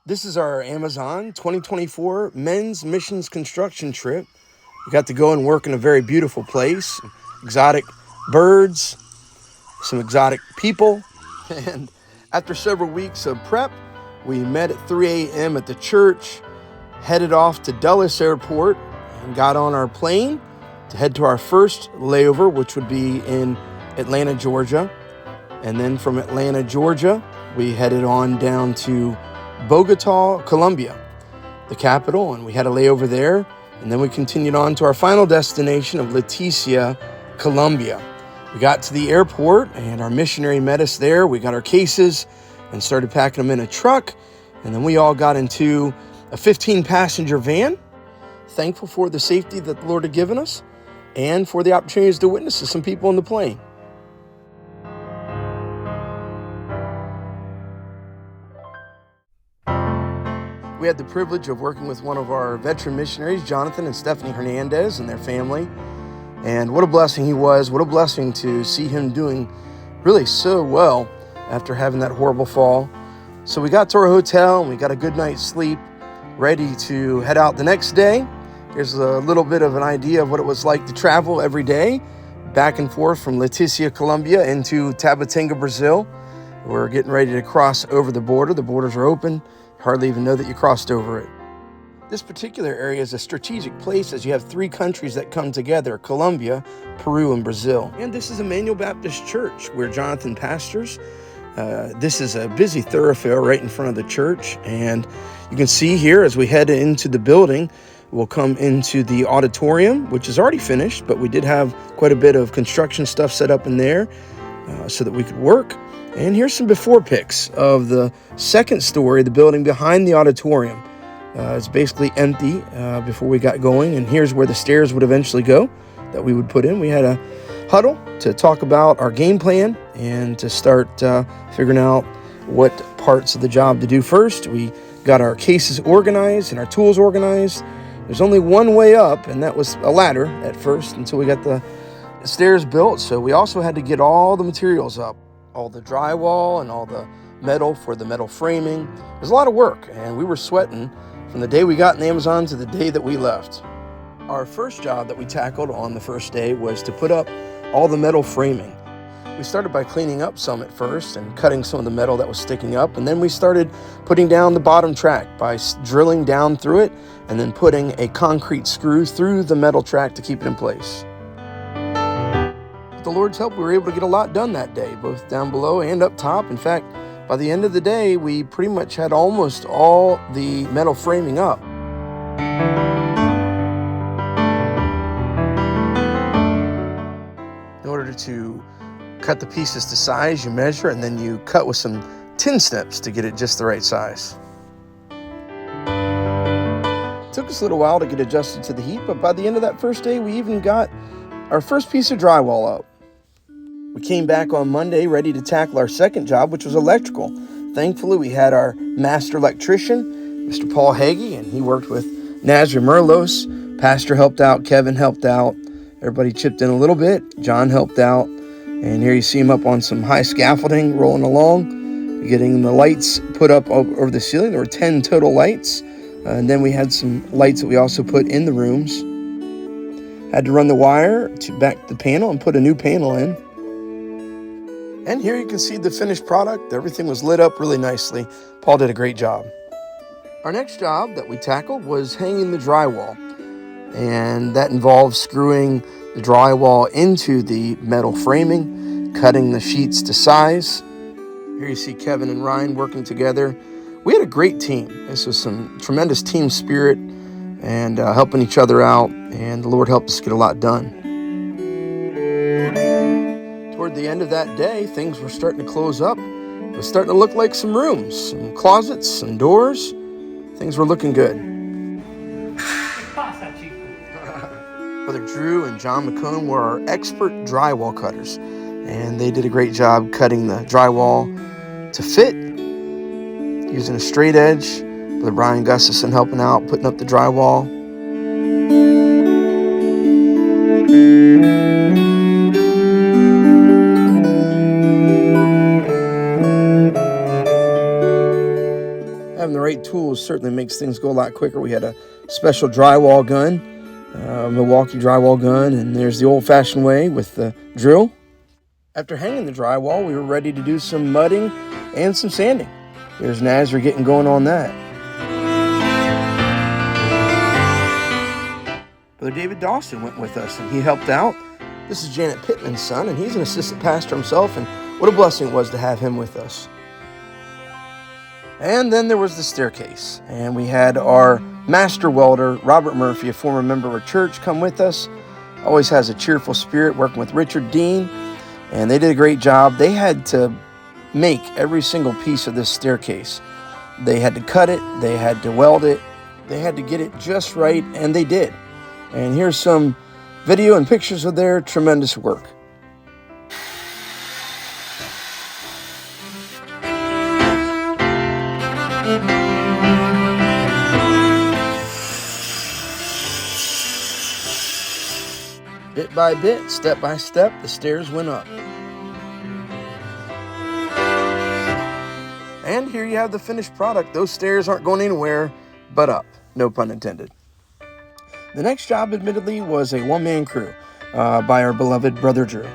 This is our Amazon 2024 Men's Missions Construction Trip. We got to go and work in a very beautiful place, exotic birds, some exotic people, and after several weeks of prep, we met at 3 a.m. at the church, headed off to Dulles Airport, and got on our plane to head to our first layover, which would be in Atlanta, Georgia. And then from Atlanta, Georgia, we headed on down to Bogota, Colombia, the capital, and we had a layover there. And then we continued on to our final destination of Leticia, Colombia. We got to the airport and our missionary met us there. We got our cases and started packing them in a truck. And then we all got into a 15-passenger van, thankful for the safety that the Lord had given us and for the opportunities to witness to some people on the plane. We had the privilege of working with one of our veteran missionaries, Jonathan and Stephanie Hernandez, and their family. And what a blessing he was. What a blessing to see him doing really so well after having that horrible fall. So we got to our hotel and we got a good night's sleep, ready to head out the next day. Here's a little bit of an idea of what it was like to travel every day back and forth from Leticia, Colombia into Tabatinga, Brazil. We're getting ready to cross over the border. The borders are open. Hardly even know that you crossed over it. This particular area is a strategic place as you have three countries that come together: Colombia, Peru, and Brazil. And this is Emmanuel Baptist Church where Jonathan pastors. This is a busy thoroughfare right in front of the church. And you can see here as we head into the building, we'll come into the auditorium, which is already finished, but we did have quite a bit of construction stuff set up in there so that we could work. And here's some before pics of the second story, the building behind the auditorium. It's basically empty before we got going. And here's where the stairs would eventually go that we would put in. We had a huddle to talk about our game plan and to start figuring out what parts of the job to do first. We got our cases organized and our tools organized. There's only one way up, and that was a ladder at first until we got the stairs built. So we also had to get all the materials up, all the drywall and all the metal for the metal framing. There's a lot of work, and we were sweating from the day we got in Amazon to the day that we left. Our first job that we tackled on the first day was to put up all the metal framing. We started by cleaning up some at first and cutting some of the metal that was sticking up, and then we started putting down the bottom track by drilling down through it and then putting a concrete screw through the metal track to keep it in place. With the Lord's help, we were able to get a lot done that day, both down below and up top. In fact, by the end of the day, we pretty much had almost all the metal framing up. In order to cut the pieces to size, you measure, and then you cut with some tin snips to get it just the right size. It took us a little while to get adjusted to the heat, but by the end of that first day, we even got our first piece of drywall up. We came back on Monday ready to tackle our second job, which was electrical. Thankfully, we had our master electrician, Mr. Paul Hagee, and he worked with Nazir Merlos. Pastor helped out, Kevin helped out. Everybody chipped in a little bit. John helped out. And here you see him up on some high scaffolding, rolling along, getting the lights put up over the ceiling. There were 10 total lights. And then we had some lights that we also put in the rooms. Had to run the wire to back the panel and put a new panel in. And here you can see the finished product. Everything was lit up really nicely. Paul did a great job. Our next job that we tackled was hanging the drywall. And that involves screwing the drywall into the metal framing, cutting the sheets to size. Here you see Kevin and Ryan working together. We had a great team. This was some tremendous team spirit and helping each other out. And the Lord helped us get a lot done. Toward the end of that day, things were starting to close up. It was starting to look like some rooms, some closets, some doors. Things were looking good. Brother Drew and John McComb were our expert drywall cutters, and they did a great job cutting the drywall to fit, using a straight edge. Brother Brian Gustafson helping out, putting up the drywall. Having the right tools certainly makes things go a lot quicker. We had a special drywall gun, Milwaukee drywall gun, and there's the old-fashioned way with the drill. After hanging the drywall, we were ready to do some mudding and some sanding. Here's Nazar getting going on that. Brother David Dawson went with us, and he helped out. This is Janet Pittman's son, and he's an assistant pastor himself, and what a blessing it was to have him with us. And then there was the staircase, and we had our master welder, Robert Murphy, a former member of our church, come with us. Always has a cheerful spirit, working with Richard Dean, and they did a great job. They had to make every single piece of this staircase. They had to cut it, they had to weld it, they had to get it just right, and they did. And here's some video and pictures of their tremendous work. Bit by bit, step by step, the stairs went up. And here you have the finished product. Those stairs aren't going anywhere but up, no pun intended. The next job, admittedly, was a one-man crew by our beloved Brother Drew.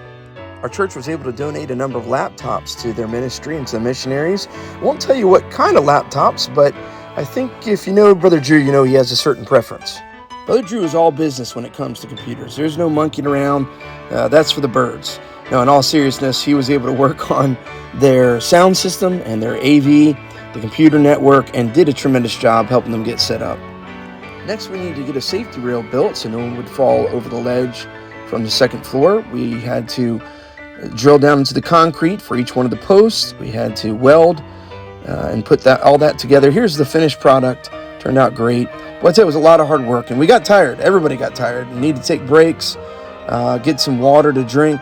Our church was able to donate a number of laptops to their ministry and to the missionaries. I won't tell you what kind of laptops, but I think if you know Brother Drew, you know he has a certain preference. Brother Drew is all business when it comes to computers. There's no monkeying around. That's for the birds. No, in all seriousness, he was able to work on their sound system and their AV, the computer network, and did a tremendous job helping them get set up. Next, we needed to get a safety rail built so no one would fall over the ledge from the second floor. We had to drill down into the concrete for each one of the posts. We had to weld and put all that together. Here's the finished product. Turned out great. But I'd say it was a lot of hard work, and we got tired. Everybody got tired and needed to take breaks, get some water to drink.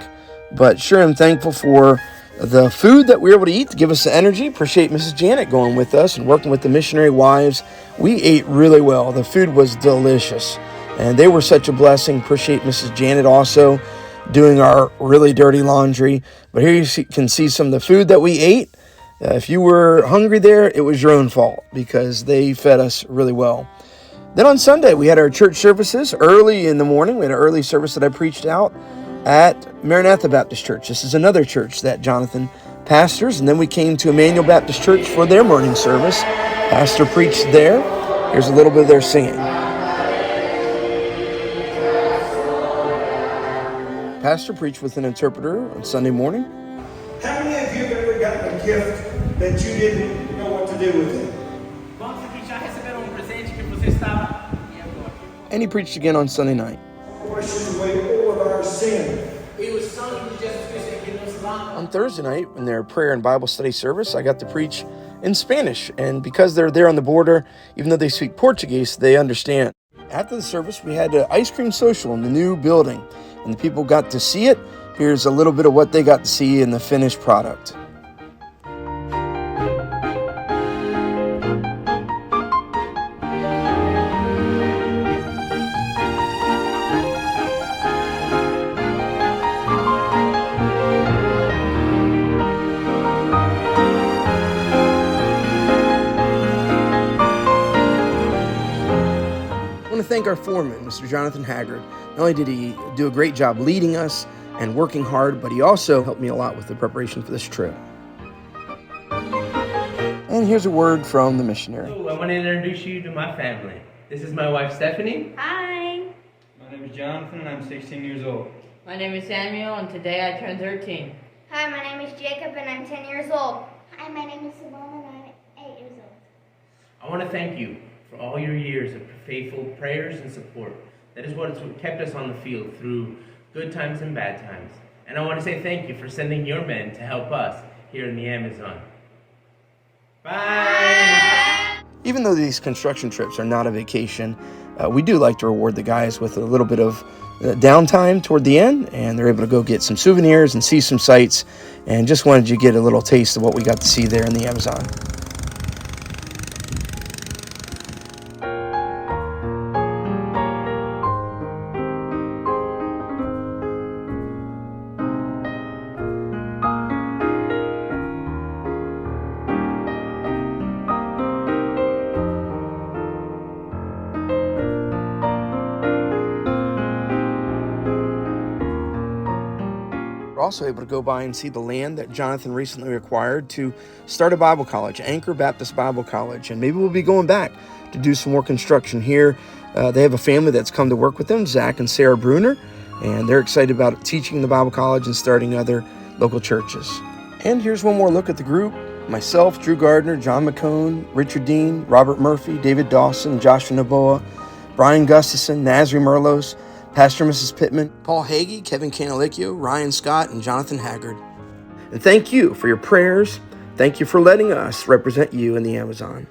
But sure, I'm thankful for the food that we were able to eat to give us the energy. Appreciate Mrs. Janet going with us and working with the missionary wives. We ate really well. The food was delicious, and they were such a blessing. Appreciate Mrs. Janet also doing our really dirty laundry. But here you can see some of the food that we ate. If you were hungry there, it was your own fault because they fed us really well. Then on Sunday, we had our church services early in the morning. We had an early service that I preached out at Maranatha Baptist Church. This is another church that Jonathan pastors. And then we came to Emmanuel Baptist Church for their morning service. Pastor preached there. Here's a little bit of their singing. Pastor preached with an interpreter on Sunday morning. How many of you have ever gotten a gift that you didn't know what to do with it? And he preached again on Sunday night. Wash away all of our sin. On Thursday night, in their prayer and Bible study service, I got to preach in Spanish. And because they're there on the border, even though they speak Portuguese, they understand. After the service, we had an ice cream social in the new building, and the people got to see it. Here's a little bit of what they got to see in the finished product. I want to thank our foreman, Mr. Jonathan Haggard. Not only did he do a great job leading us and working hard, but he also helped me a lot with the preparation for this trip. And here's a word from the missionary. I want to introduce you to my family. This is my wife, Stephanie. Hi. My name is Jonathan, and I'm 16 years old. My name is Samuel, and today I turned 13. Hi, my name is Jacob, and I'm 10 years old. Hi, my name is Simone, and I'm 8 years old. I want to thank you for all your years of faithful prayers and support. That is what has kept us on the field through good times and bad times. And I want to say thank you for sending your men to help us here in the Amazon. Bye! Even though these construction trips are not a vacation, we do like to reward the guys with a little bit of downtime toward the end, and they're able to go get some souvenirs and see some sights, and just wanted you to get a little taste of what we got to see there in the Amazon. also able to go by and see the land that Jonathan recently acquired to start a Bible college, Anchor Baptist Bible College. And maybe we'll be going back to do some more construction here. They have a family that's come to work with them, Zach and Sarah Bruner, and they're excited about teaching the Bible college and starting other local churches. And here's one more look at the group. Myself, Drew Gardner, John McCone, Richard Dean, Robert Murphy, David Dawson, Joshua Naboa, Brian Gustafson, Nazri Merlos, Pastor and Mrs. Pittman, Paul Hagee, Kevin Canalicchio, Ryan Scott, and Jonathan Haggard. And thank you for your prayers. Thank you for letting us represent you in the Amazon.